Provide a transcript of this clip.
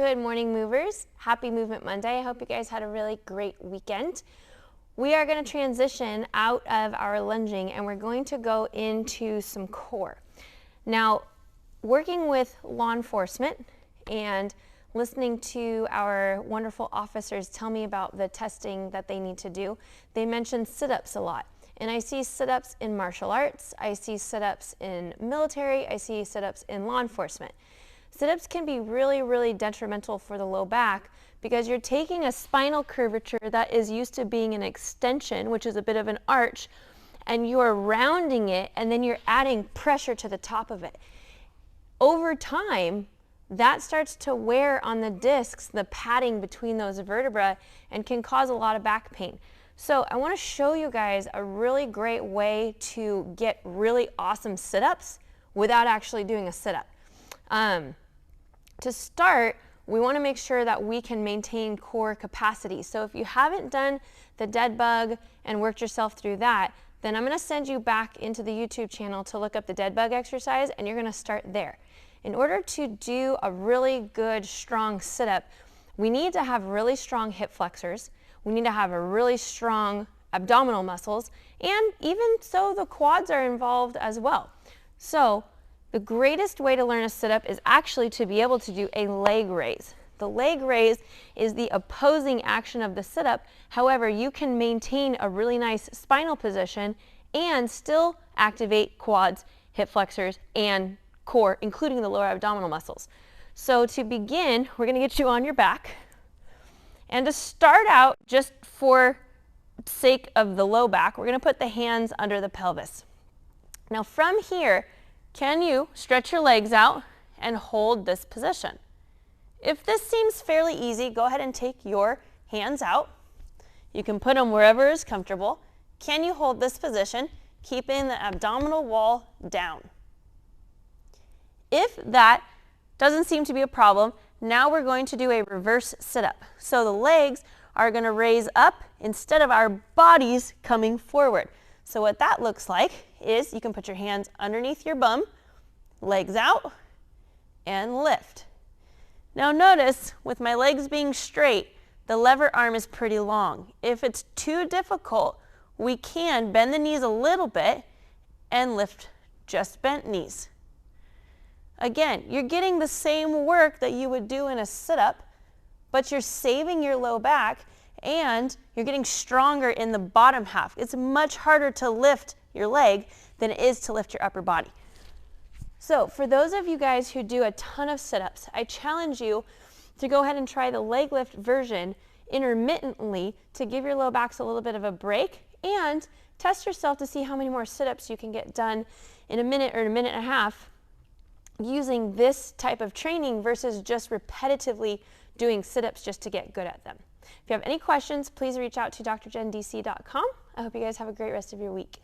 Good morning, movers. Happy Movement Monday. I hope you guys had a really great weekend. We are going to transition out of our lunging and we're going to go into some core. Now, working with law enforcement and listening to our wonderful officers tell me about the testing that they need to do, they mention sit-ups a lot. And I see sit-ups in martial arts, I see sit-ups in military, I see sit-ups in law enforcement. Sit-ups can be really, really detrimental for the low back because you're taking a spinal curvature that is used to being an extension, which is a bit of an arch, and you're rounding it, and then you're adding pressure to the top of it. Over time, that starts to wear on the discs, the padding between those vertebrae, and can cause a lot of back pain. So I want to show you guys a really great way to get really awesome sit-ups without actually doing a sit-up. To start, we want to make sure that we can maintain core capacity. So if you haven't done the dead bug and worked yourself through that, then I'm going to send you back into the YouTube channel to look up the dead bug exercise, and you're going to start there. In order to do a really good, strong sit-up, we need to have really strong hip flexors. We need to have a really strong abdominal muscles, and even so, the quads are involved as well. So the greatest way to learn a sit-up is actually to be able to do a leg raise. The leg raise is the opposing action of the sit-up. However, you can maintain a really nice spinal position and still activate quads, hip flexors, and core, including the lower abdominal muscles. So to begin, we're going to get you on your back. And to start out, just for sake of the low back, we're going to put the hands under the pelvis. Now from here, can you stretch your legs out and hold this position? If this seems fairly easy, go ahead and take your hands out. You can put them wherever is comfortable. Can you hold this position, keeping the abdominal wall down? If that doesn't seem to be a problem, now we're going to do a reverse sit-up. So the legs are going to raise up instead of our bodies coming forward. So what that looks like is you can put your hands underneath your bum, legs out, and lift. Now notice, with my legs being straight, the lever arm is pretty long. If it's too difficult, we can bend the knees a little bit and lift just bent knees. Again, you're getting the same work that you would do in a sit-up, but you're saving your low back and you're getting stronger in the bottom half. It's much harder to lift your leg than it is to lift your upper body. So for those of you guys who do a ton of sit-ups, I challenge you to go ahead and try the leg lift version intermittently to give your low backs a little bit of a break and test yourself to see how many more sit-ups you can get done in a minute or a minute and a half using this type of training versus just repetitively doing sit-ups just to get good at them. If you have any questions, please reach out to drjendc.com. I hope you guys have a great rest of your week.